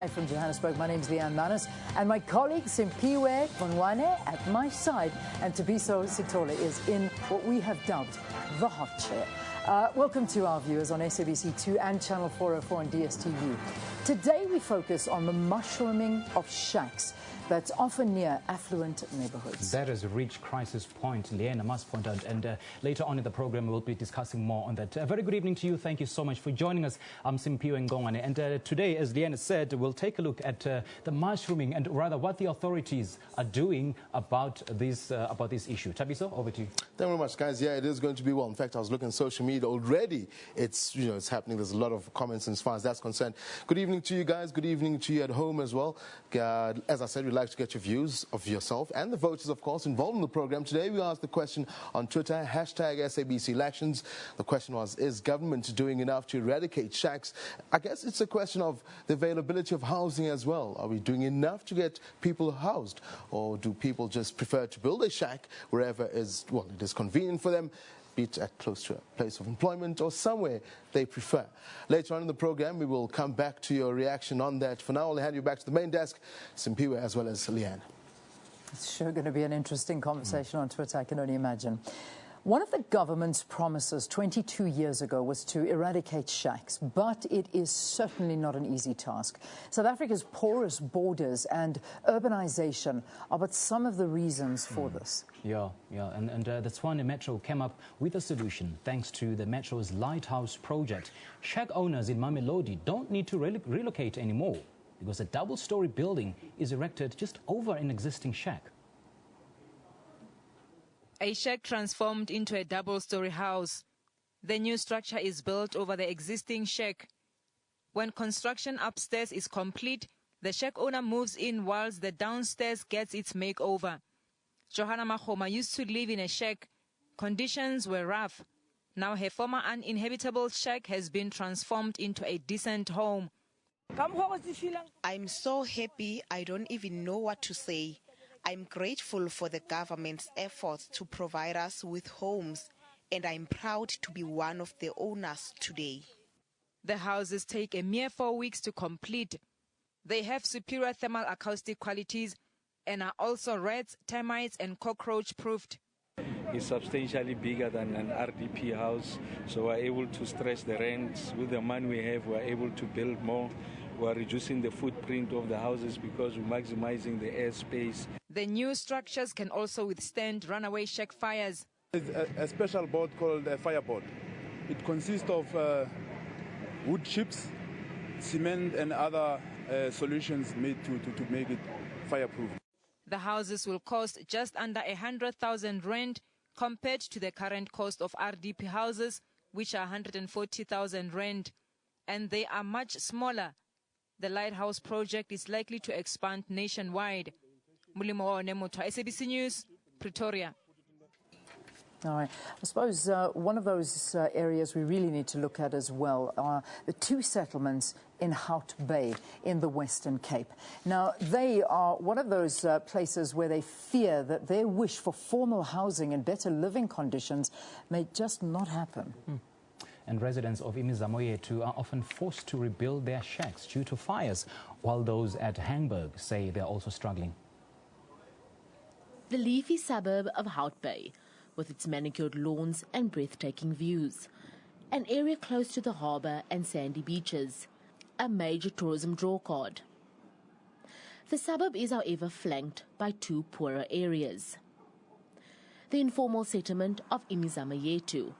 From Johannesburg, my name is Leanne Manus, and my colleague Simpiwe Vonwane at my side, and Tabiso Sitole is in what we have dubbed the hot chair. Welcome to our viewers on SABC 2 and Channel 404 and DSTV. Today we focus on the mushrooming of shacks that's often near affluent neighborhoods. That is a reached crisis point, Leanne, I must point out, and later on in the program we'll be discussing more on that. Very good evening to you. Thank you so much for joining us. I'm Simpiwe Ngongwane, and today, as Leanne said, we'll take a look at the mushrooming and rather what the authorities are doing about this issue. Tabiso, over to you. Thank you very much, guys. Yeah, it is going to be well. In fact, I was looking at social media already. It's happening. There's a lot of comments as far as that's concerned. Good evening to you guys. Good evening to you at home as well. As I said, we'd like to get your views of yourself and the voters, of course, involved in the program. Today, we asked the question on Twitter, hashtag SABC elections. The question was, is government doing enough to eradicate shacks? I guess it's a question of the availability of housing as well. Are we doing enough to get people housed? Or do people just prefer to build a shack wherever it is convenient for them, be it at close to a place of employment or somewhere they prefer? Later on in the program, we will come back to your reaction on that. For now, I'll hand you back to the main desk, Simpiwe as well as Leanne. It's sure going to be an interesting conversation on Twitter, I can only imagine. One of the government's promises 22 years ago was to eradicate shacks, but it is certainly not an easy task. South Africa's porous borders and urbanization are but some of the reasons for this. Yeah, and the Tshwane Metro came up with a solution thanks to the Metro's Lighthouse project. Shack owners in Mamelodi don't need to relocate anymore because a double-story building is erected just over an existing shack. A shack transformed into a double-story house. The new structure is built over the existing shack. When construction upstairs is complete, the shack owner moves in whilst the downstairs gets its makeover. Johanna Mahoma used to live in a shack. Conditions were rough. Now her former uninhabitable shack has been transformed into a decent home. I'm so happy I don't even know what to say. I'm grateful for the government's efforts to provide us with homes, and I'm proud to be one of the owners today. The houses take a mere 4 weeks to complete. They have superior thermal acoustic qualities and are also rats, termites and cockroach proofed. It's substantially bigger than an RDP house, so we're able to stretch the rents. With the money we have, we're able to build more. We're reducing the footprint of the houses because we're maximizing the airspace. The new structures can also withstand runaway shack fires. There's a special board called a fireboard. It consists of wood chips, cement and other solutions made to make it fireproof. The houses will cost just under 100,000 rand compared to the current cost of RDP houses, which are 140,000 rand. And they are much smaller. The Lighthouse project is likely to expand nationwide. Mulimo Nemoto, SABC News, Pretoria. All right. I suppose one of those areas we really need to look at as well are the two settlements in Hout Bay in the Western Cape. Now, they are one of those places where they fear that their wish for formal housing and better living conditions may just not happen. And residents of Imizamo Yethu are often forced to rebuild their shacks due to fires, while those at Hangberg say they're also struggling. The leafy suburb of Hout Bay, with its manicured lawns and breathtaking views. An area close to the harbour and sandy beaches, a major tourism drawcard. The suburb is, however, flanked by two poorer areas. The informal settlement of Imizamo Yethu,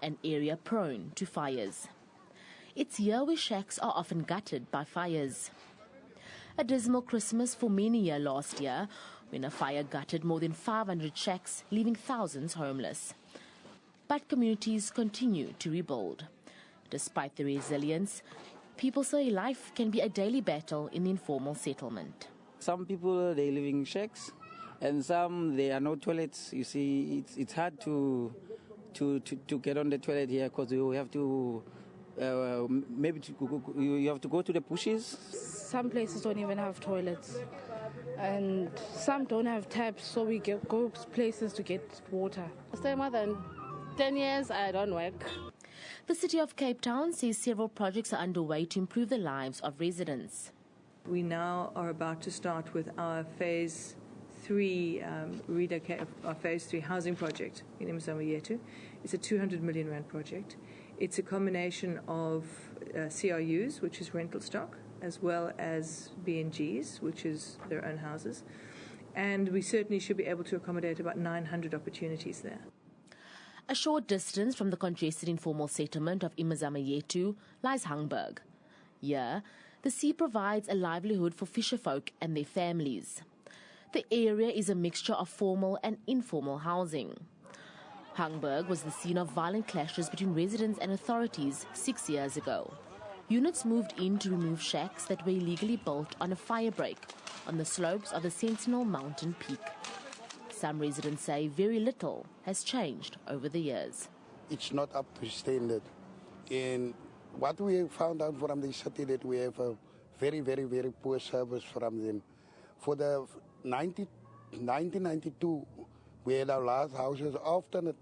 an area prone to fires. It's here where shacks are often gutted by fires. A dismal Christmas for many here last year, when a fire gutted more than 500 shacks, leaving thousands homeless. But communities continue to rebuild. Despite the resilience, people say life can be a daily battle in the informal settlement. Some people, they live in shacks, and some, there are no toilets. You see, it's hard to get on the toilet here because you have to you have to go to the bushes. Some places don't even have toilets, and some don't have taps, so we go places to get water. Stay more than 10 years, I don't work. The city of Cape Town says several projects are underway to improve the lives of residents. We now are about to start with our phase 3 our phase 3 housing project in Imzamo. It's a 200 million rand project. It's a combination of CRUs, which is rental stock, as well as BNGs, which is their own houses. And we certainly should be able to accommodate about 900 opportunities there. A short distance from the congested informal settlement of Imzamo lies Hangberg. Here, the sea provides a livelihood for fisherfolk and their families. The area is a mixture of formal and informal housing. Hangberg was the scene of violent clashes between residents and authorities 6 years ago. Units moved in to remove shacks that were illegally built on a fire break on the slopes of the Sentinel mountain peak. Some residents say very little has changed over the years. It's not up to standard. And what we found out from the city that we have a very, very, very poor service from them. For the 1992, we had our last houses. After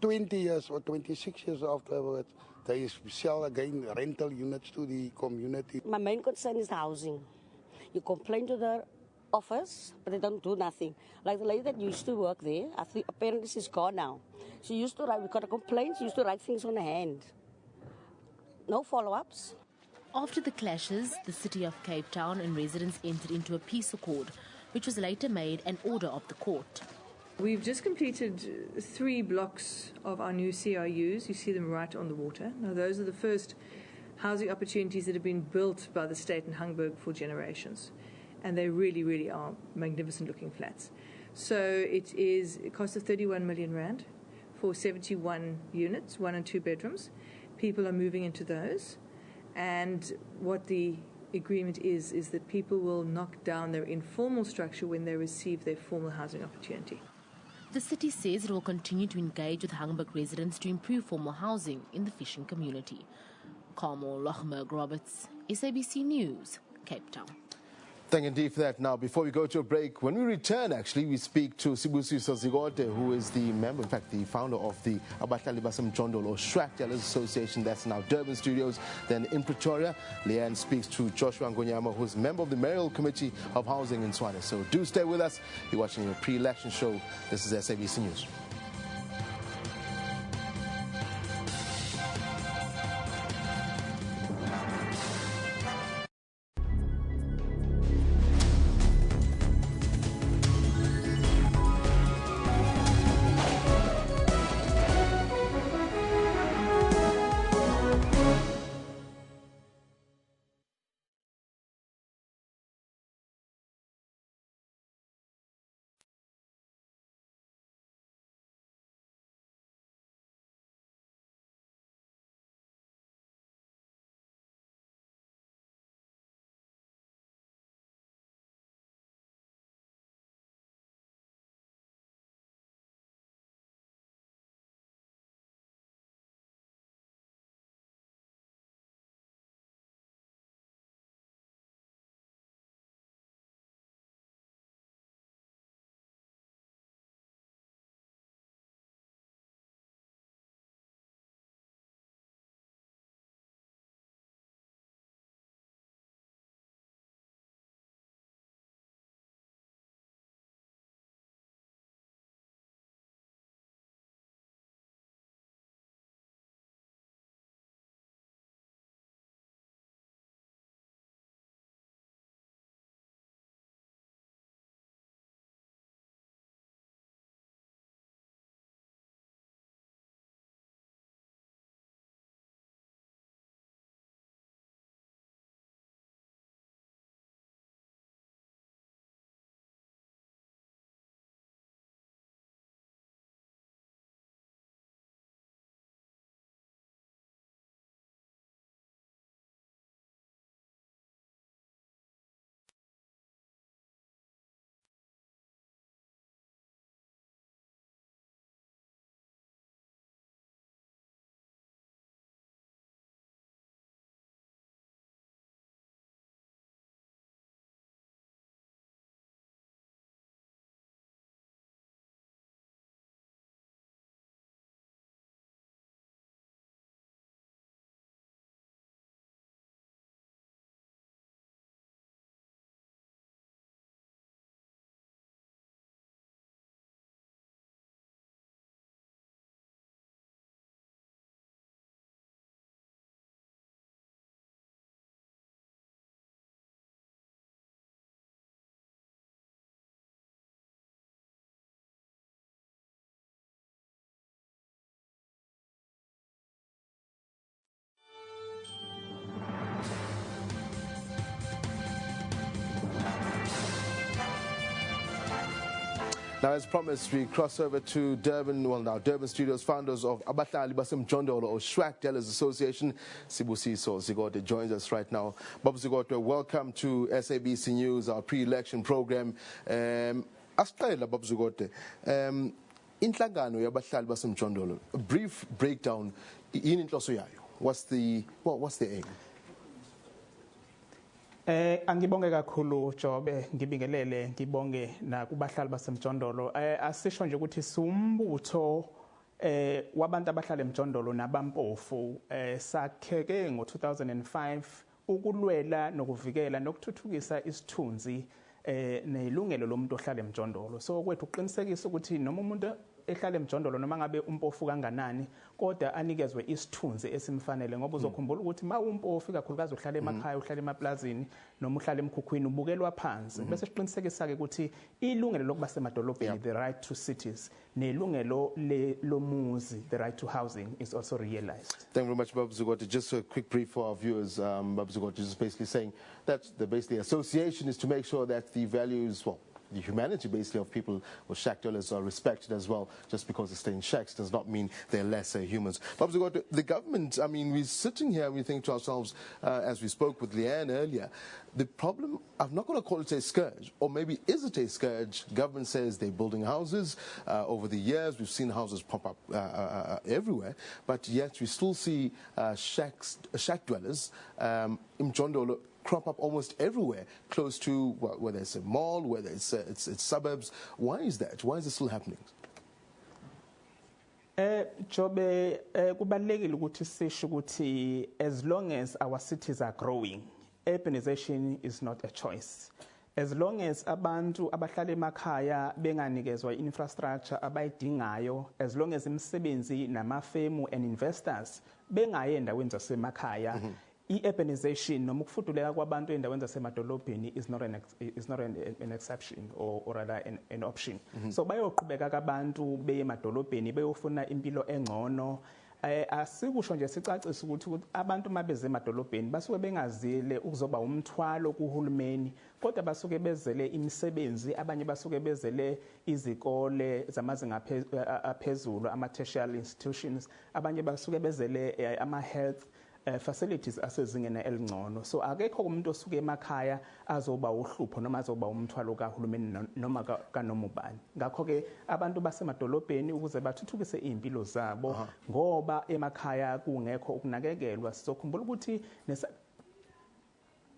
20 years or 26 years afterwards, they sell again rental units to the community. My main concern is the housing. You complain to the office, but they don't do nothing. Like the lady that used to work there, I think apparently she's gone now. She used to write, we got a complaint, she used to write things on her hand. No follow-ups. After the clashes, the city of Cape Town and residents entered into a peace accord, which was later made an order of the court. We've just completed 3 blocks of our new CRUs. You see them right on the water. Now, those are the first housing opportunities that have been built by the state in Hangberg for generations. And they really, really are magnificent-looking flats. So it costs 31 million rand for 71 units, 1 and 2 bedrooms. People are moving into those. And what the agreement is that people will knock down their informal structure when they receive their formal housing opportunity. The city says it will continue to engage with Hangberg residents to improve formal housing in the fishing community. Carmel Lochmerg-Roberts, SABC News, Cape Town. Thank you indeed for that. Now, before we go to a break, when we return, actually, we speak to Sibusiso Zigote, who is the member, in fact, the founder of the Abahlali Basemjondolo or Shrek Dealers Association, that's now Durban Studios. Then in Pretoria, Leanne speaks to Joshua Ngonyama, who's a member of the Mayoral Committee of Housing in Tshwane. So do stay with us. You're watching a pre-election show. This is SABC News. Now, as promised, we cross over to Durban. Well, now, Durban Studios, founders of Abahlali Basemjondolo, or SHWAC Dealers Association, Sibusiso Zigote, joins us right now. Bob Zigote, welcome to SABC News, our pre-election program. Asicela Bob Zigote, inhlangano yabahlali basemjondolo, a brief breakdown. Yini inhloso yayo? What's the aim? Angibonge kakhulu Jobe, ngibingelele ngibonge na kubahlali basemjondolo. Asisho nje ukuthi sumbutho wabantu abahlala emjondolo nabampofu sakheke ngo2005 ukulwela nokuvikela nokuthuthukisa isithunzi nelungelo lomuntu ohlala emjondolo. So kwethu uqinisekisa ukuthi noma umuntu ehlala emjondolo noma ngabe umpofu kanganani kodwa anikezwe isithunzi esimfanele ngoba uzokhumbula ukuthi mawumpofu kakhulukazi uhlala emakhaya uhlala emaplazini noma uhlala emkhukhwini ubukelwa phansi bese siqiniseka ke ukuthi ilungelo lokuba semadolobheni the right to cities nelungelo lomuzi the right to housing is also realized. Thank you very much, Bob Zigote. Just a quick brief for our viewers. Bob Zigote is basically saying that the association is to make sure that the values, well, the humanity basically of people with shack dwellers are respected as well. Just because they stay in shacks does not mean they're lesser humans. Bob Zigote, the government, I mean, we're sitting here and we think to ourselves, as we spoke with Leanne earlier, the problem, I'm not going to call it a scourge, or maybe is it a scourge? Government says they're building houses. Over the years, we've seen houses pop up everywhere, but yet we still see shack dwellers in Mjondolo crop up almost everywhere, close to whether it's a mall, whether it's suburbs. Why is that? Why is it still happening? Jobe, kubalulekile ukuthi sisho ukuthi as long as our cities are growing, urbanization is not a choice. As long as abantu abahlala emakhaya benganikezwa infrastructure abayidingayo, as long as imisebenzi namafemu and investors bengayi endaweni zasemakhaya, i-urbanization noma ukufuduleka kwabantu endaweni zasemadolobheni is not an exception or rather an option. So bayoqhubeka kabantu beye emadolobheni beyofuna impilo engcono. Asikusho nje sicacisa ukuthi abantu mabeze emadolobheni basuke bengazile ukuzoba umthwalo kuhulumeni kodwa basuke bezele imisebenzi, abanye basuke bezele izikole zamazinga aphezulu ama-tertiary institutions, abanye basuke bezele ama-health facilities asezingeni elingcono. So akekho umuntu osuke emakhaya azoba uhlupho noma azoba umthwalo kahulumeni noma kanomubani. Ngakho ke abantu basemadolobheni ukuze bathuthukise impilo zabo ngoba emakhaya kungekho ukunakekelwa. Sizokhumbula ukuthi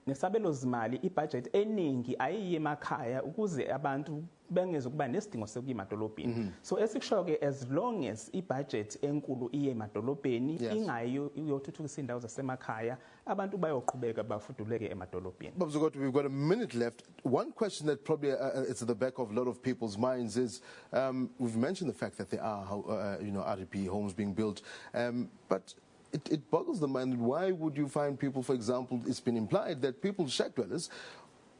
nesabelo zimali ibudget eningi ayiye emakhaya ukuze abantu bengeze kuba nesidingo sokuya emadolobheni. So esikusho ke as long as ibudget enkulu iye emadolobheni ingayo uyothuthukisa indawo zasemakhaya abantu bayoqhubeka bafuduleke emadolobheni. Bob Zigote, we've got a minute left. One question that probably it's at the back of a lot of people's minds is we've mentioned the fact that there are RDP homes being built, but it boggles the mind. Why would you find people, for example, it's been implied that people, shack dwellers,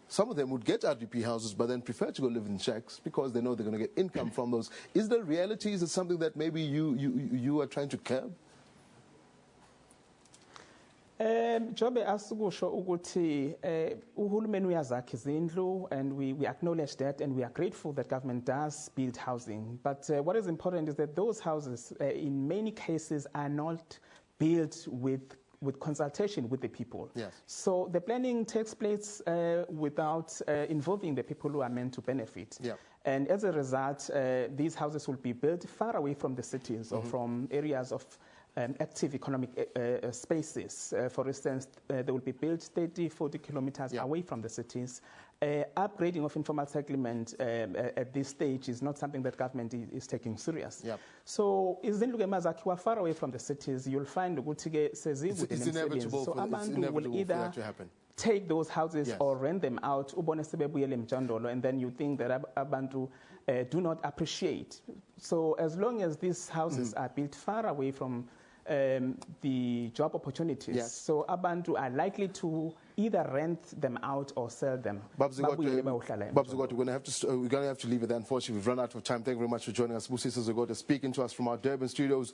some of them would get RDP houses but then prefer to go live in shacks because they know they're going to get income from those. Is there reality? Is it something that maybe you are trying to curb? Jobe asikusho ukuthi uhulumeni uyazakha izindlu and we acknowledge that and we are grateful that government does build housing, but what is important is that those houses in many cases are not built with consultation with the people. Yes. So the planning takes place without involving the people who are meant to benefit. Yeah. And as a result, these houses will be built far away from the cities or from areas of active economic spaces. For instance, they will be built 30, 40 kilometers away from the cities. Upgrading of informal settlement at this stage is not something that government is taking serious. Yep. So izindlu ke mazakhiwa far away from the cities, you'll find ukuthi ke sezikude inevitable so abantu will either take those houses or rent them out ubone sebebuyele emjondolo, and then you think that abantu do not appreciate. So as long as these houses are built far away from the job opportunities, so abantu are likely to either rent them out or sell them. Babs, we're going to have to leave it there. Unfortunately, we've run out of time. Thank you very much for joining us. Busisa Zogota speaking to us from our Durban studios.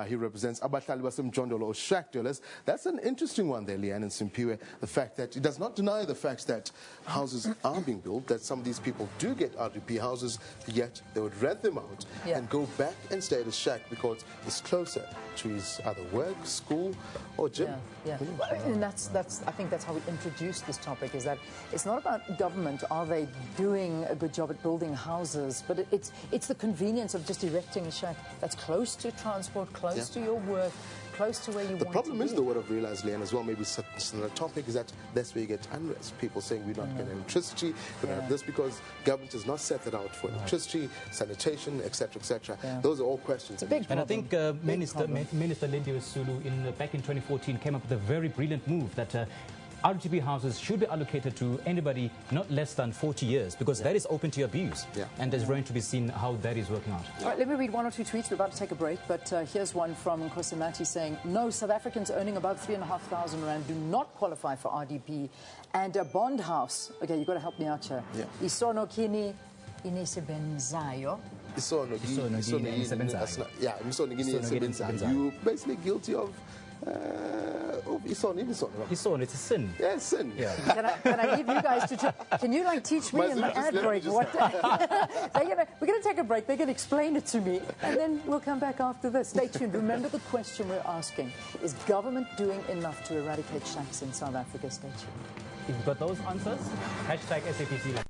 He represents Abahlali Basemjondolo or shack dwellers. That's an interesting one there, Leanne and Simpiwe. The fact that it does not deny the fact that houses are being built, that some of these people do get RDP houses, yet they would rent them out and go back and stay at a shack because it's closer to his either work, school, or gym. And I think that's how we introduced this topic, is that it's not about government, are they doing a good job at building houses, but it's the convenience of just erecting a shack that's close to transport, close to your work, close to where you want to be. The problem is, though, what I've realized, Leanne, as well, maybe the topic is that that's where you get unrest. People saying we're not getting electricity, we don't have this because government has not set that out for electricity, sanitation, etc., etc. Those are all questions. And I think Minister Lindiwe Sulu back in 2014 came up with a very brilliant move that RTB houses should be allocated to anybody not less than 40 years because that is open to abuse. And there's going to be seen how that is working out. All right, let me read one or two tweets. We're about to take a break, but here's one from Nkosimati saying, no, South Africans earning above 3,500 rand do not qualify for RDP. And a bond house, okay, you've got to help me out here. Isono kini inisebenzayo. You're basically guilty of it's a sin. Yeah, it's sin. Can I leave you guys to can you teach me in the ad break what we're going to take a break, they're going to explain it to me, and then we'll come back after this. Stay tuned. Remember the question we're asking, is government doing enough to eradicate shacks in South Africa? Stay tuned. If you've got those answers, hashtag SABC Live.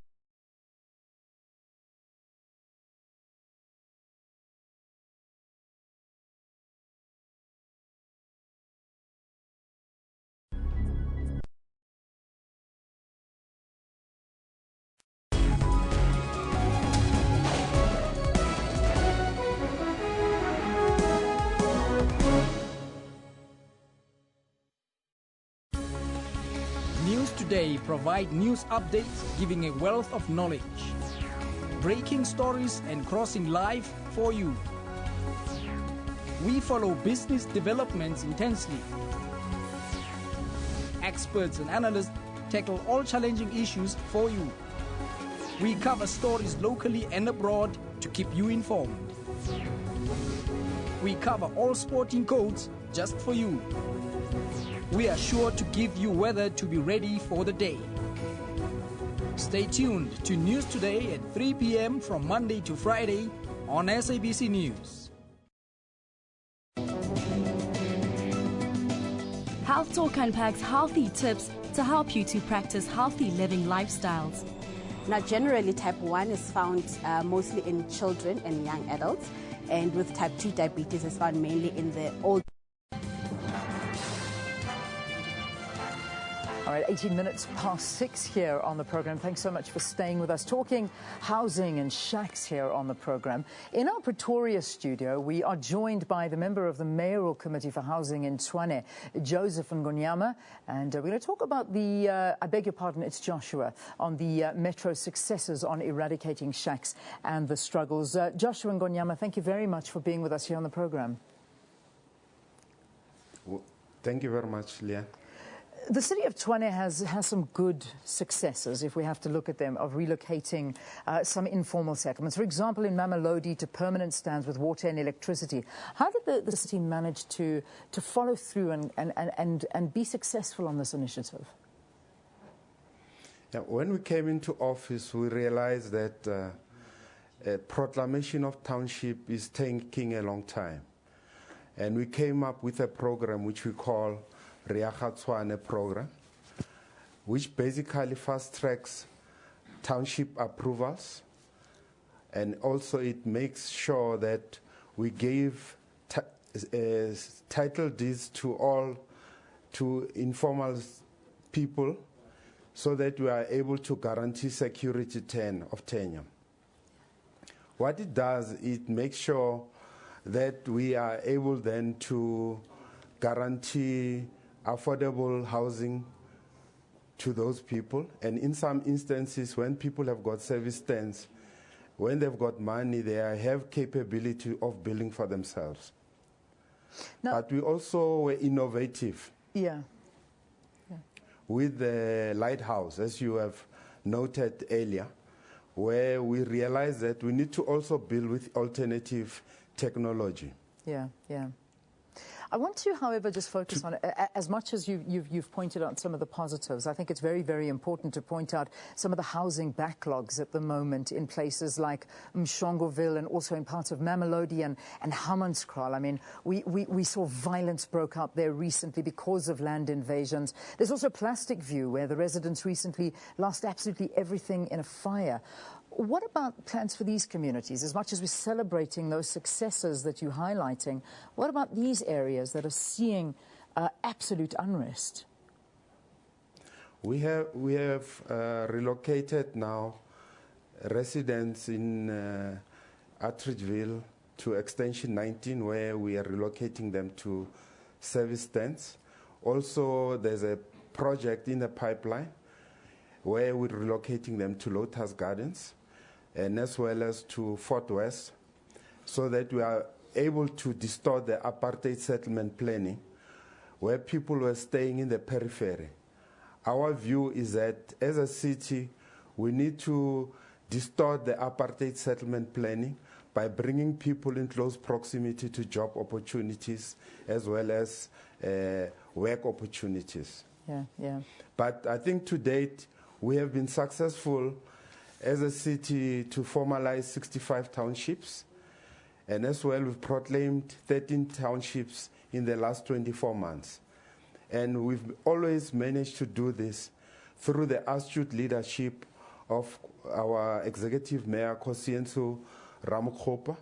Today provide news updates giving a wealth of knowledge, breaking stories and crossing live for you. We follow business developments intensely. Experts and analysts tackle all challenging issues for you. We cover stories locally and abroad to keep you informed. We cover all sporting codes just for you. We are sure to give you weather to be ready for the day. Stay tuned to News Today at 3 p.m. from Monday to Friday on SABC News. Health Talk unpacks healthy tips to help you to practice healthy living lifestyles. Now, generally, type 1 is found mostly in children and young adults, and with type 2 diabetes is found mainly in the old. All right, 18 minutes past 6 here on the program. Thanks so much for staying with us, talking housing and shacks here on the program. In our Pretoria studio, we are joined by the member of the Mayoral Committee for Housing in Tshwane, Joseph Ngonyama, and we're going to talk about the, I beg your pardon, it's Joshua, on the Metro successes on eradicating shacks and the struggles. Joshua Ngonyama, thank you very much for being with us here on the program. Well, thank you very much, Leah. The city of Tshwane has some good successes, if we have to look at them, of relocating some informal settlements. For example, in Mamelodi, to permanent stands with water and electricity. How did the city manage to follow through and be successful on this initiative? Yeah, when we came into office, we realized that a proclamation of township is taking a long time. And we came up with a program which we call Riaga Tshwane program, which basically fast-tracks township approvals, and also it makes sure that we give title deeds to informal people so that we are able to guarantee security of tenure. What it does, it makes sure that we are able then to guarantee affordable housing to those people. And in some instances, when people have got service stands, when they've got money, they have capability of building for themselves. Now, but we also were innovative. Yeah. with the lighthouse, as you have noted earlier, where we realized that we need to also build with alternative technology. Yeah, yeah. I want to, however, just focus on, as much as you've pointed out some of the positives, I think it's very, very important to point out some of the housing backlogs at the moment in places like Mshongoville and also in parts of Mamelodi and Hammanskraal. I mean, we saw violence broke out there recently because of land invasions. There's also Plastic View, where the residents recently lost absolutely everything in a fire. What about plans for these communities? As much as we're celebrating those successes that you're highlighting, what about these areas that are seeing absolute unrest? We have relocated now residents in Atteridgeville to Extension 19, where we are relocating them to service tents. Also, there's a project in the pipeline where we're relocating them to Lotus Gardens, and as well as to Fort West, so that we are able to distort the apartheid settlement planning, where people were staying in the periphery. Our view is that as a city, we need to distort the apartheid settlement planning by bringing people in close proximity to job opportunities as well as work opportunities. Yeah, yeah. But I think to date, we have been successful as a city to formalize 65 townships, and as well we've proclaimed 13 townships in the last 24 months. And we've always managed to do this through the astute leadership of our executive mayor, Kosienso Ramokgopa,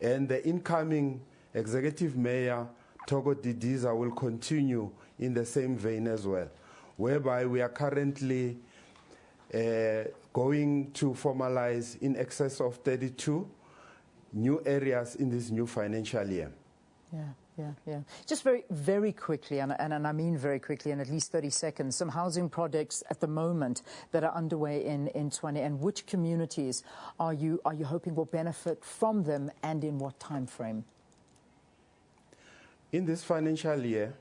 and the incoming executive mayor, Togo Didiza, will continue in the same vein as well, whereby we are currently going to formalize in excess of 32 new areas in this new financial year. Yeah, yeah, yeah. Just very, very quickly, and I mean very quickly, in at least 30 seconds, some housing projects at the moment that are underway in Tshwane, and which communities are you hoping will benefit from them, and in what time frame? In this financial year,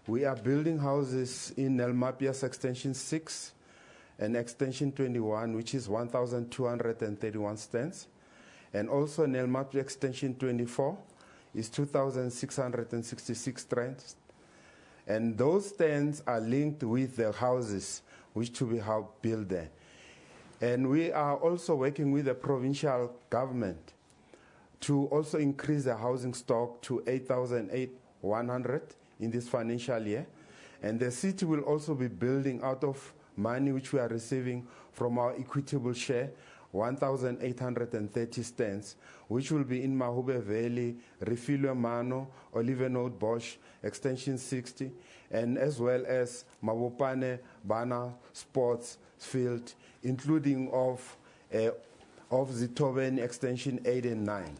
we are building houses in Nelmapias Extension 6 and Extension 21, which is 1,231 stands. And also Nelmapia Extension 24 is 2,666 stands. And those stands are linked with the houses which to be built there. And we are also working with the provincial government to also increase the housing stock to 8,100 in this financial year. And the city will also be building out of money which we are receiving from our equitable share, 1,830 stands, which will be in Mahube Valley, Refilwe Mano, Olivenode Bosch, Extension 60, and as well as Mabopane, Bana, Sports Field, including of Zitoben Extension 8 and 9.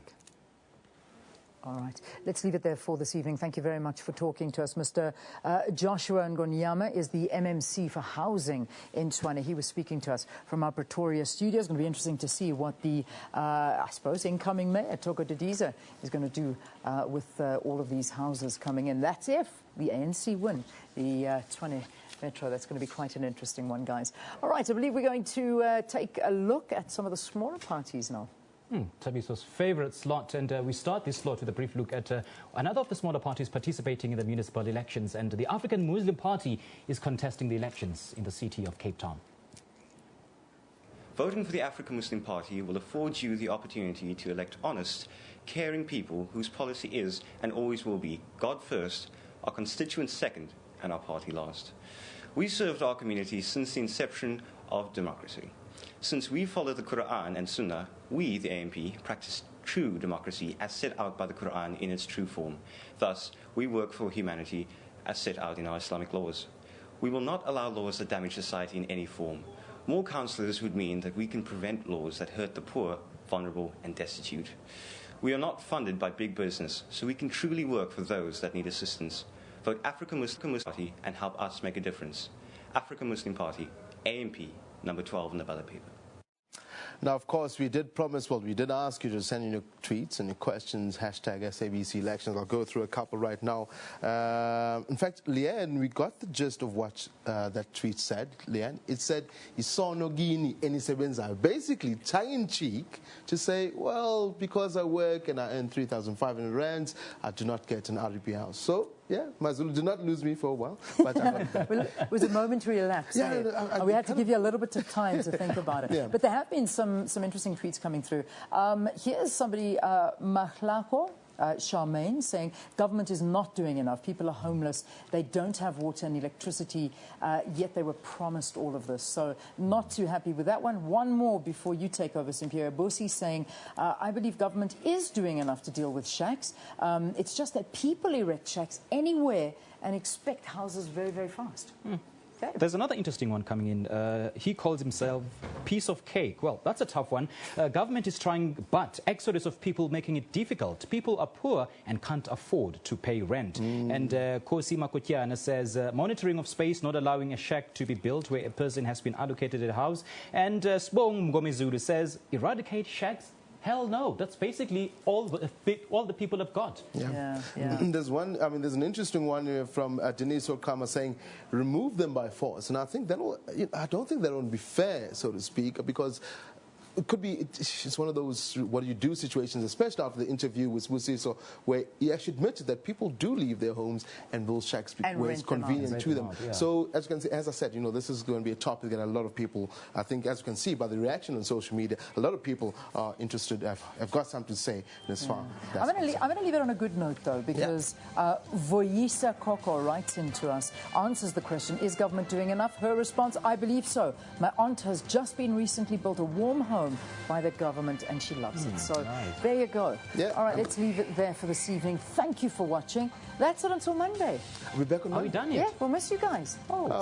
All right. Let's leave it there for this evening. Thank you very much for talking to us. Mr. Joshua Ngonyama is the MMC for housing in Tshwane. He was speaking to us from our Pretoria studio. It's going to be interesting to see what the, I suppose, incoming mayor, Togo Didiza, is going to do with all of these houses coming in. That's if the ANC win the Tshwane Metro. That's going to be quite an interesting one, guys. All right. I believe we're going to take a look at some of the smaller parties now. Tabiso's favorite slot, and we start this slot with a brief look at another of the smaller parties participating in the municipal elections, and the African Muslim Party is contesting the elections in the city of Cape Town. Voting for the African Muslim Party will afford you the opportunity to elect honest, caring people whose policy is and always will be God first, our constituents second, and our party last. We served our community since the inception of democracy. Since we follow the Quran and Sunnah, we, the ANP, practice true democracy as set out by the Quran in its true form. Thus, we work for humanity as set out in our Islamic laws. We will not allow laws that damage society in any form. More councillors would mean that we can prevent laws that hurt the poor, vulnerable, and destitute. We are not funded by big business, so we can truly work for those that need assistance. Vote African Muslim Party and help us make a difference. African Muslim Party, ANP, number 12 on the ballot paper. Now, of course, we did promise, well, we did ask you to send in your tweets and your questions, hashtag SABC elections. I'll go through a couple right now. In fact, Leanne, we got the gist of what that tweet said. Leanne, it said, "Isonogini enisebenzayo," basically tongue-in-cheek to say, well, because I work and I earn 3,500 rands, I do not get an RDP house. So, yeah, Mazulu did not lose me for a while, but I got that. Well, it was a momentary lapse. Yeah, we had to give you a little bit of time to think about it. Yeah. But there have been some interesting tweets coming through. Here's somebody, Mahlako, Charmaine, saying government is not doing enough. People are homeless. They don't have water and electricity, yet they were promised all of this. So not too happy with that one. One more before you take over, Simpiwe. Bosi saying, I believe government is doing enough to deal with shacks. It's just that people erect shacks anywhere and expect houses very, very fast. Okay. There's another interesting one coming in. He calls himself piece of cake. Well, that's a tough one. Government is trying, but exodus of people making it difficult. People are poor and can't afford to pay rent. And Kosi Makotiana says, monitoring of space, not allowing a shack to be built where a person has been allocated a house. And Spong Gomezulu says, eradicate shacks? Hell no. That's basically all the people have got. Yeah. There's one, I mean, there's an interesting one from Denise Okama saying, remove them by force. And I think that will, I don't think that will be fair, so to speak, because it could be, it's one of those what do you do situations, especially after the interview with Musiso, where he actually admitted that people do leave their homes and build shacks where it's convenient to them. Yeah. So, as you can see, as I said, this is going to be a topic that a lot of people, I think, as you can see by the reaction on social media, a lot of people are interested, have got something to say this far. I'm going to leave it on a good note, though, because Voyisa Koko writes into us, answers the question, is government doing enough? Her response, I believe so. My aunt has just been recently built a warm home by the government, and she loves it. So there you go. Yeah. All right, let's leave it there for this evening. Thank you for watching. That's it until Monday. Are we back on Monday? Are we done yet? Yeah, we'll miss you guys.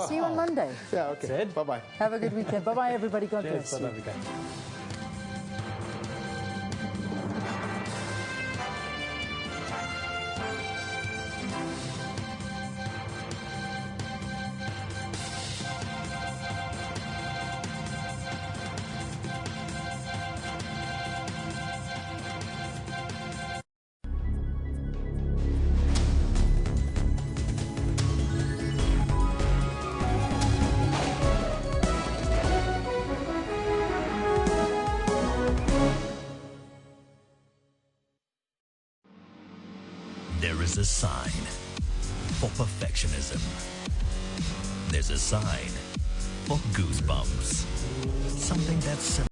See you on Monday. Yeah, okay. Bye-bye. Have a good weekend. Bye-bye, everybody. God bless you. There is a sign for perfectionism. There's a sign for goosebumps. Something that's